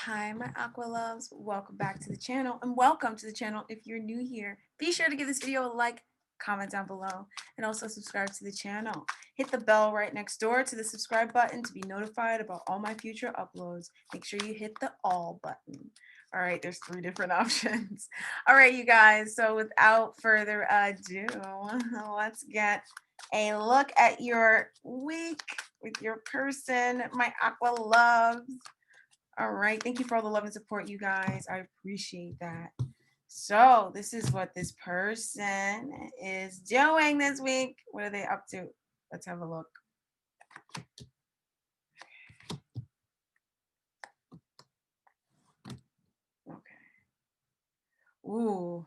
Hi, my aqua loves. Welcome back to the channel and welcome to the channel if you're new here. Be sure to give this video a like, comment down below, and also subscribe to the channel. Hit the bell right next door to the subscribe button to be notified about all my future uploads. Make sure you hit the all button. All right, there's 3 different options. All right, you guys, so without further ado, let's get a look at your week with your person, my aqua loves. All right. Thank you for all the love and support, you guys. I appreciate that. So, this is what this person is doing this week. What are they up to? Let's have a look. Okay. Ooh,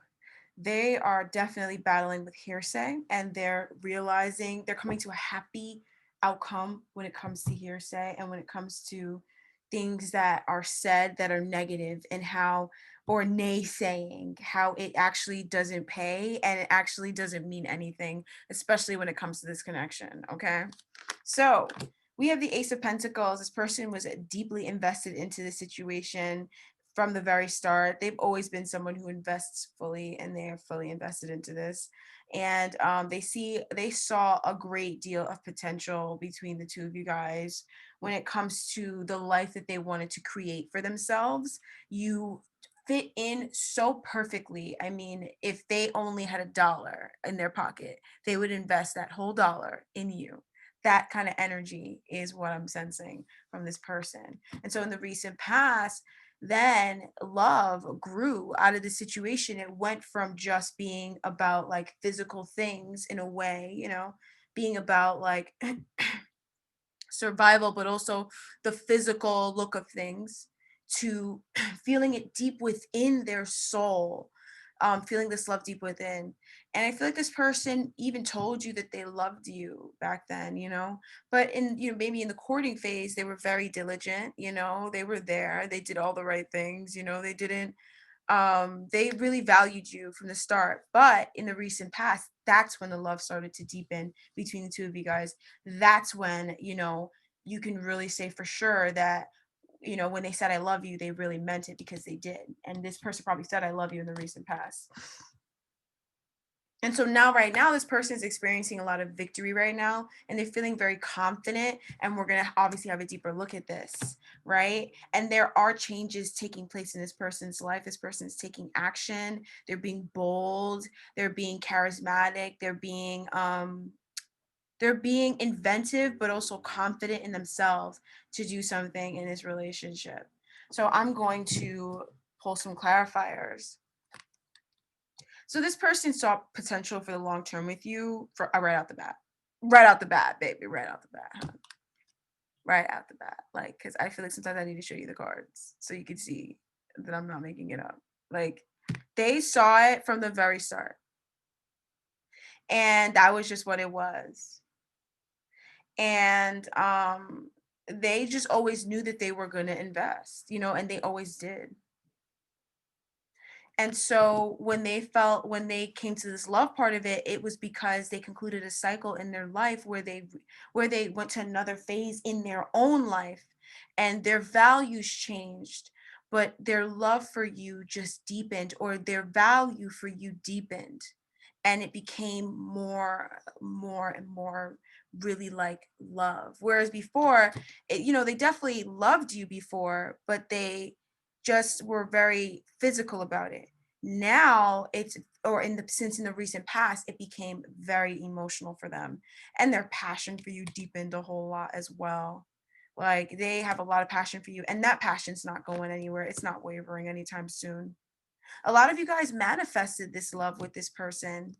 they are definitely battling with hearsay and they're realizing they're coming to a happy outcome when it comes to hearsay and when it comes to things that are said that are negative and how or naysaying how it actually doesn't pay and it actually doesn't mean anything, especially when it comes to this connection. Okay, so we have the Ace of Pentacles. This person was deeply invested into the situation from the very start. They've always been someone who invests fully and they are fully invested into this. And they saw a great deal of potential between the two of you guys when it comes to the life that they wanted to create for themselves. You fit in so perfectly. I mean, if they only had $1 in their pocket, they would invest that whole dollar in you. That kind of energy is what I'm sensing from this person. And so in the recent past, then love grew out of the situation. It went from just being about like physical things in a way, being about like survival, but also the physical look of things, to feeling it deep within their soul, feeling this love deep within. And I feel like this person even told you that they loved you back then, but in, maybe in the courting phase, they were very diligent, they were there, they did all the right things, they didn't they really valued you from the start. But in the recent past, that's when the love started to deepen between the two of you guys. That's when, you can really say for sure that, when they said I love you, they really meant it because they did. And this person probably said I love you in the recent past. And so now, right now, this person is experiencing a lot of victory right now, and they're feeling very confident. And we're going to obviously have a deeper look at this, right? And there are changes taking place in this person's life. This person is taking action. They're being bold. They're being charismatic. They're being inventive, but also confident in themselves to do something in this relationship. So I'm going to pull some clarifiers. So this person saw potential for the long term with you for right out the bat. Right out the bat, baby. Right out the bat. Huh? Right out the bat. Like, because I feel like sometimes I need to show you the cards so you can see that I'm not making it up. Like, they saw it from the very start. And that was just what it was. And they just always knew that they were going to invest, and they always did. And so when they came to this love part of it, it was because they concluded a cycle in their life where they went to another phase in their own life and their values changed, but their love for you just deepened, or their value for you deepened, and it became more and more really like love. Whereas before, they definitely loved you before, but they just were very physical about it. Now it's, or in the since in the recent past, it became very emotional for them, and their passion for you deepened a whole lot as well. Like, they have a lot of passion for you, and that passion's not going anywhere. It's not wavering anytime soon. A lot of you guys manifested this love with this person,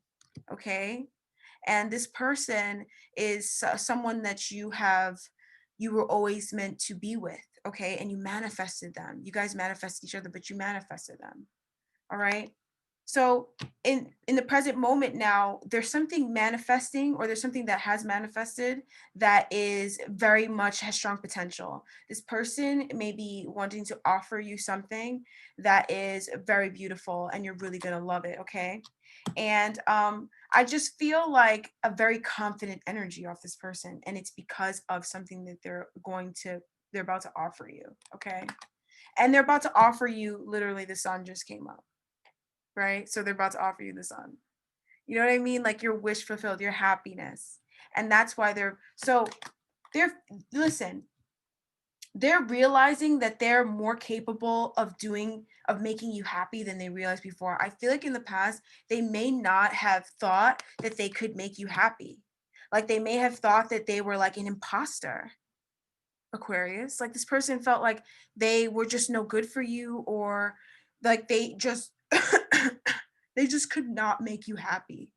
okay? And this person is someone that you were always meant to be with, okay? And you manifested them. You guys manifested each other, but you manifested them. All right? So in the present moment now, there's something manifesting, or there's something that has manifested that is very much has strong potential. This person may be wanting to offer you something that is very beautiful, and you're really going to love it, okay? And I just feel like a very confident energy off this person, and it's because of something that they're about to offer you, okay? And they're about to offer you, literally the sun just came up, right? So they're about to offer you the sun. You know what I mean? Like your wish fulfilled, your happiness. And that's why they're listen, they're realizing that they're more capable of making you happy than they realized before. I feel like in the past they may not have thought that they could make you happy. Like they may have thought that they were like an imposter. Aquarius, like this person felt like they were just no good for you, or like they just they just could not make you happy,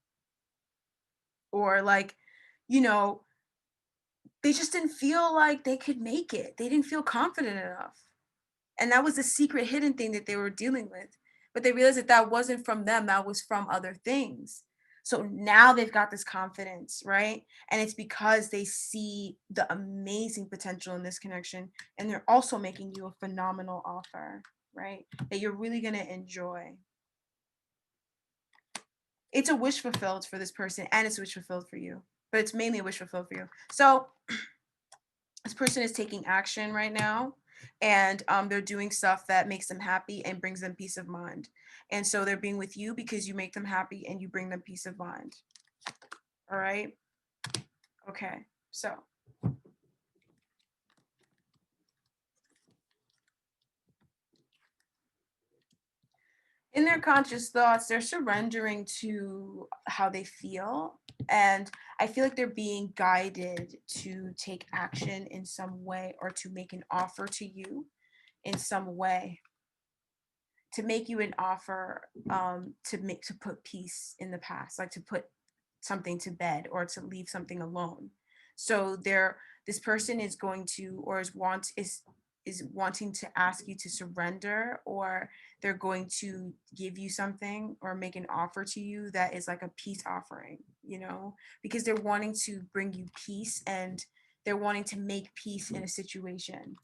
or like, you know, they just didn't feel like they could make it. They didn't feel confident enough. And that was a secret hidden thing that they were dealing with. But they realized that that wasn't from them, that was from other things. So now they've got this confidence, right? And it's because they see the amazing potential in this connection. And they're also making you a phenomenal offer, right? That you're really going to enjoy. It's a wish fulfilled for this person, and it's a wish fulfilled for you. But it's mainly a wish fulfilled for you. So this person is taking action right now, and they're doing stuff that makes them happy and brings them peace of mind. And so they're being with you because you make them happy and you bring them peace of mind. All right. Okay. So in their conscious thoughts, they're surrendering to how they feel. And I feel like they're being guided to take action in some way, or to make an offer to you in some way, to make you an offer, to put peace in the past, like to put something to bed or to leave something alone. So this person is going to, or is wanting to ask you to surrender, or they're going to give you something or make an offer to you that is like a peace offering, because they're wanting to bring you peace, and they're wanting to make peace in a situation.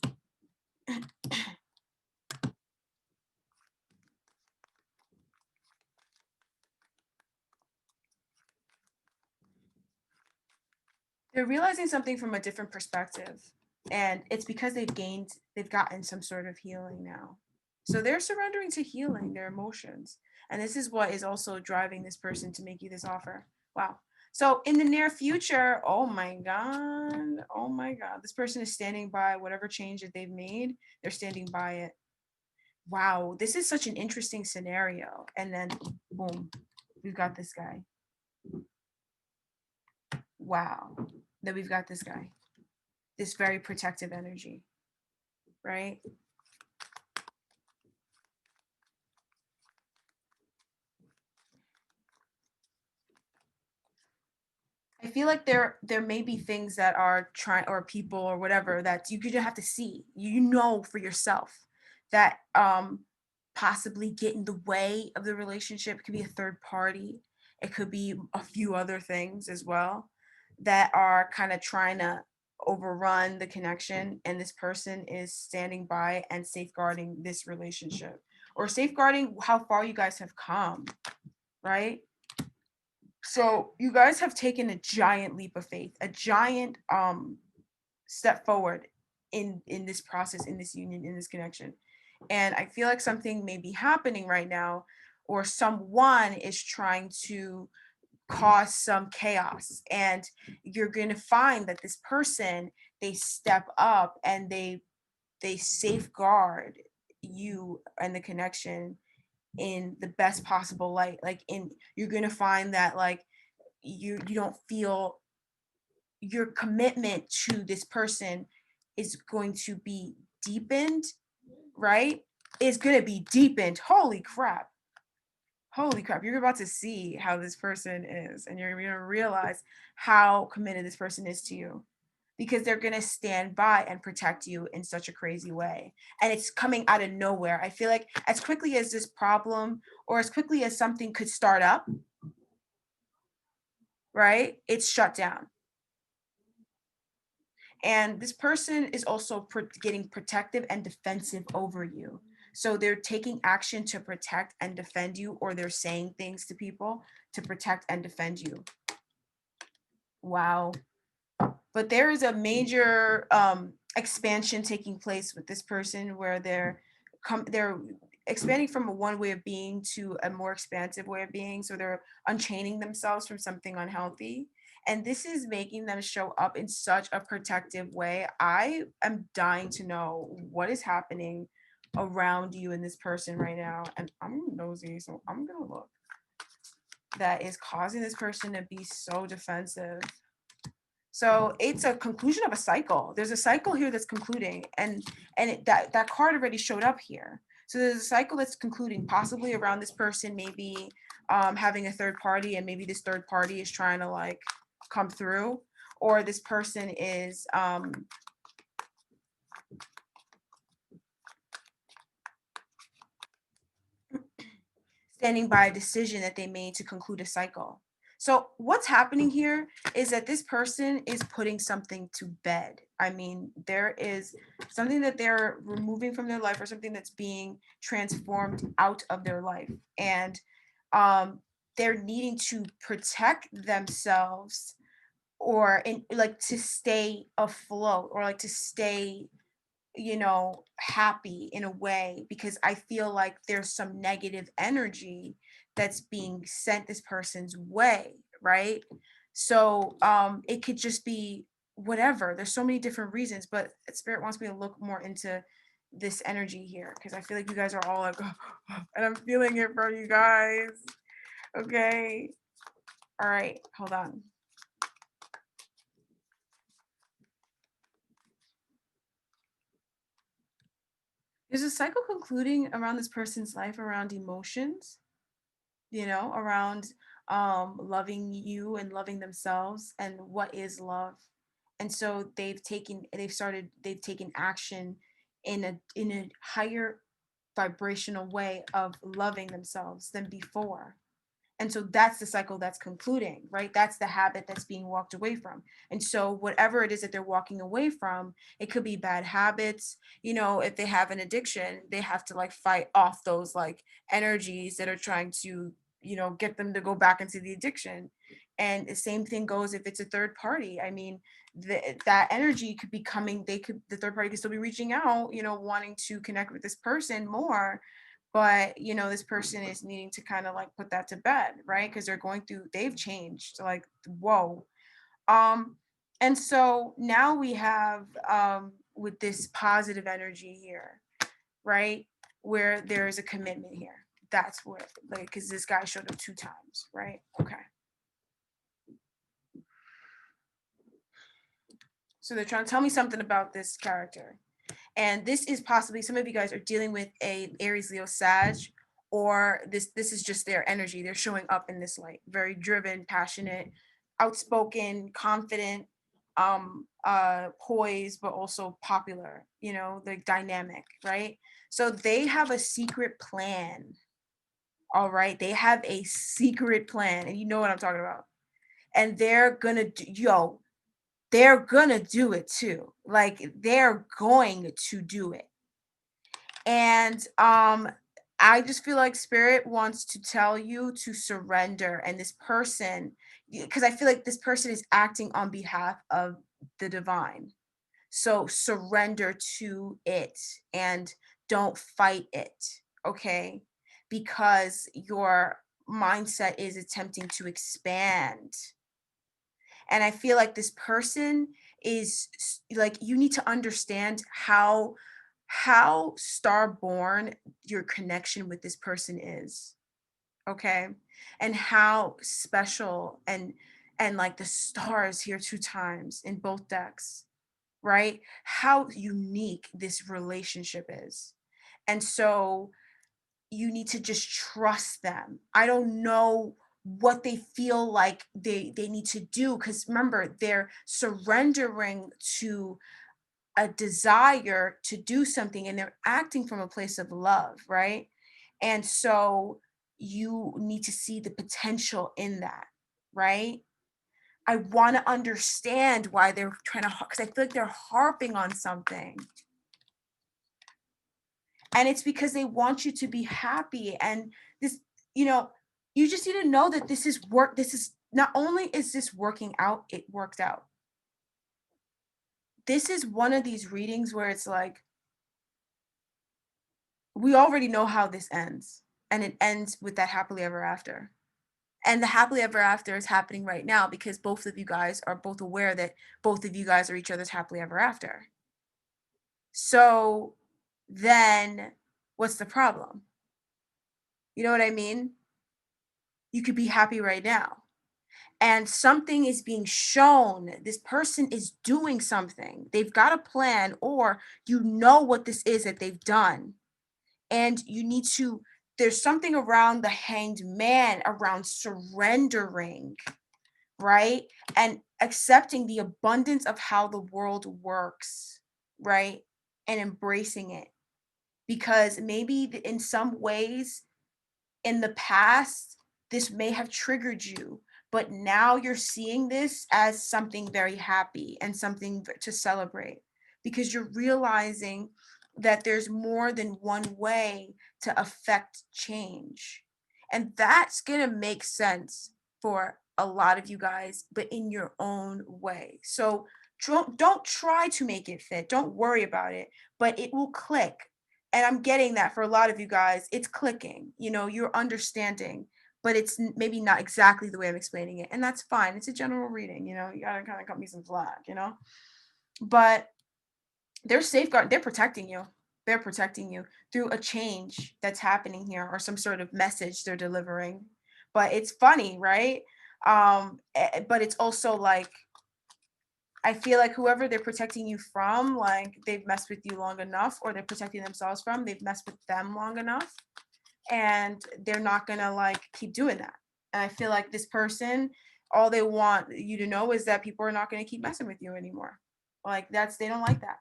They're realizing something from a different perspective, and it's because they've gotten some sort of healing now. So they're surrendering to healing their emotions, and this is what is also driving this person to make you this offer. Wow. So in the near future, oh my god, this person is standing by whatever change that they've made. They're standing by it. Wow, this is such an interesting scenario. And then boom, we've got this guy. Wow, that we've got this guy, this very protective energy, right? I feel like there may be things that are trying, or people or whatever, that you could have to see, for yourself, that possibly get in the way of the relationship. It could be a third party. It could be a few other things as well that are kind of trying to overrun the connection, and this person is standing by and safeguarding this relationship, or safeguarding how far you guys have come, right? So you guys have taken a giant leap of faith, a giant step forward in this process, in this union, in this connection. And I feel like something may be happening right now, or someone is trying to cause some chaos, and you're going to find that this person, they step up and they safeguard you and the connection in the best possible light. Like, in you're going to find that, like, you don't feel your commitment to this person is going to be deepened, right? It's going to be deepened. Holy crap. Holy crap. You're about to see how this person is, and you're going to realize how committed this person is to you, because they're going to stand by and protect you in such a crazy way. And it's coming out of nowhere. I feel like as quickly as this problem, or as quickly as something could start up, right? It's shut down. And this person is also getting protective and defensive over you. So they're taking action to protect and defend you, or they're saying things to people to protect and defend you. Wow. But there is a major expansion taking place with this person, where they're expanding from a one way of being to a more expansive way of being. So they're unchaining themselves from something unhealthy. And this is making them show up in such a protective way. I am dying to know what is happening around you and this person right now. And I'm nosy, so I'm gonna look. That is causing this person to be so defensive. So it's a conclusion of a cycle. There's a cycle here that's concluding, that card already showed up here. So there's a cycle that's concluding, possibly around this person maybe having a third party, and maybe this third party is trying to like come through, or this person is standing by a decision that they made to conclude a cycle. So what's happening here is that this person is putting something to bed. I mean, there is something that they're removing from their life, or something that's being transformed out of their life. And they're needing to protect themselves, or in like to stay afloat, or like to stay, happy in a way, because I feel like there's some negative energy that's being sent this person's way, right? So it could just be whatever. There's so many different reasons, but spirit wants me to look more into this energy here, because I feel like you guys are all like and I'm feeling it from you guys. Okay. All right, hold on. There's a cycle concluding around this person's life, around emotions, around loving you and loving themselves, and what is love. And so they've taken action in a higher vibrational way of loving themselves than before. And so that's the cycle that's concluding, right? That's the habit that's being walked away from. And so whatever it is that they're walking away from, it could be bad habits. If they have an addiction, they have to like fight off those like energies that are trying to, get them to go back into the addiction. And the same thing goes if it's a third party. I mean, that energy could be coming, the third party could still be reaching out, wanting to connect with this person more, but this person is needing to kind of like put that to bed, right? Because they've changed, like, whoa. And so now we have with this positive energy here, right, where there is a commitment here. That's where, like, because this guy showed up 2 times, right? Okay. So they're trying to tell me something about this character. And this is possibly, some of you guys are dealing with a Aries, Leo, Sag, or this is just their energy. They're showing up in this light, very driven, passionate, outspoken, confident, poised, but also popular, the dynamic, right? So they have a secret plan. All right, they have a secret plan, and you know what I'm talking about. And they're gonna do it too. Like, they're going to do it. And I just feel like spirit wants to tell you to surrender, and this person, because I feel like this person is acting on behalf of the divine. So surrender to it and don't fight it, okay? Because your mindset is attempting to expand. And I feel like this person is like, you need to understand how star born your connection with this person is, okay? And how special, and like the stars here 2 times in both decks, right? How unique this relationship is. And so you need to just trust them. I don't know what they feel like they need to do, because remember, they're surrendering to a desire to do something, and they're acting from a place of love, right? And so you need to see the potential in that, right? I want to understand why they're trying to, because I feel like they're harping on something. And it's because they want you to be happy. And this, you know, you just need to know that this is not only is this working out, it worked out. This is one of these readings where it's like, We already know how this ends, and it ends with that happily ever after. And the happily ever after is happening right now because both of you guys are both aware that both of you guys are each other's happily ever after. So then what's the problem? You know what I mean? You could be happy right now. And something is being shown. This person is doing something. They've got a plan, or you know what this is that they've done. And you need to, there's something around the hanged man, around surrendering, right? And accepting the abundance of how the world works, right? And embracing it. Because maybe in some ways, in the past, this may have triggered you, but now you're seeing this as something very happy and something to celebrate because you're realizing that there's more than one way to affect change. And that's going to make sense for a lot of you guys, but in your own way. So don't try to make it fit. Don't worry about it, but it will click. And I'm getting that for a lot of you guys, it's clicking, you're understanding, but it's maybe not exactly the way I'm explaining it. And that's fine. It's a general reading, you gotta kind of cut me some slack. But they're safeguard, they're protecting you. They're protecting you through a change that's happening here or some sort of message they're delivering. But it's funny, right? But it's also like I feel like whoever they're protecting you from, like they've messed with you long enough, or they're protecting themselves from, they've messed with them long enough, and they're not gonna like keep doing that. And I feel like this person, all they want you to know is that people are not gonna keep messing with you anymore. Like they don't like that.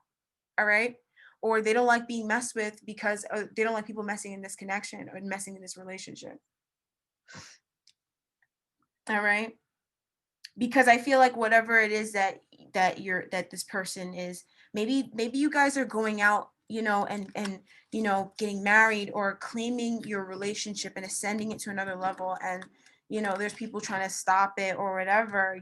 All right. Or they don't like being messed with because they don't like people messing in this connection or messing in this relationship. All right. Because I feel like whatever it is that this person is, maybe you guys are going out, and getting married or claiming your relationship and ascending it to another level, and there's people trying to stop it or whatever.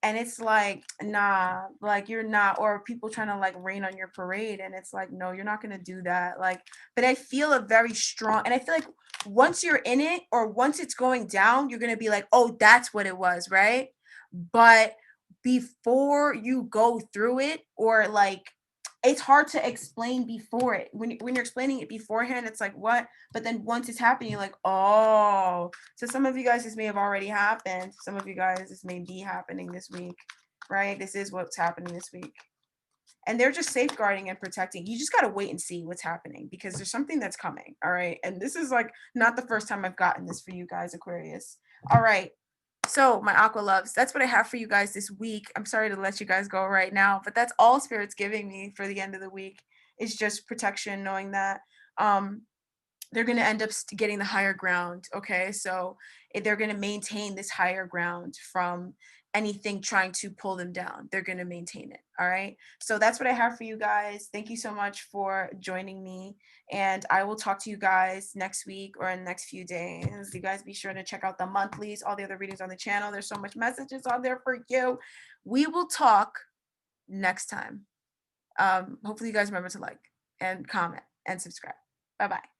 And it's like, nah, like you're not, or people trying to like rain on your parade, and it's like, no, you're not going to do that. Like, but I feel a very strong, and I feel like once you're in it or once it's going down, you're going to be like, oh, that's what it was, right? But before you go through it, or like, it's hard to explain before it. When you're explaining it beforehand, it's like, what? But then once it's happening, you're like, oh. So some of you guys, this may have already happened. Some of you guys, this may be happening this week, right? This is what's happening this week. And they're just safeguarding and protecting. You just got to wait and see what's happening because there's something that's coming. All right. And this is like not the first time I've gotten this for you guys, Aquarius. All right. So, my aqua loves, that's what I have for you guys this week. I'm sorry to let you guys go right now, but that's all Spirit's giving me for the end of the week. Is just protection, knowing that um, they're going to end up getting the higher ground. Okay. So, they're going to maintain this higher ground from anything trying to pull them down. They're going to maintain it. All right. So, that's what I have for you guys. Thank you so much for joining me. And I will talk to you guys next week or in the next few days. You guys be sure to check out the monthlies, all the other readings on the channel. There's so much messages on there for you. We will talk next time. Hopefully, you guys remember to like and comment and subscribe. Bye bye.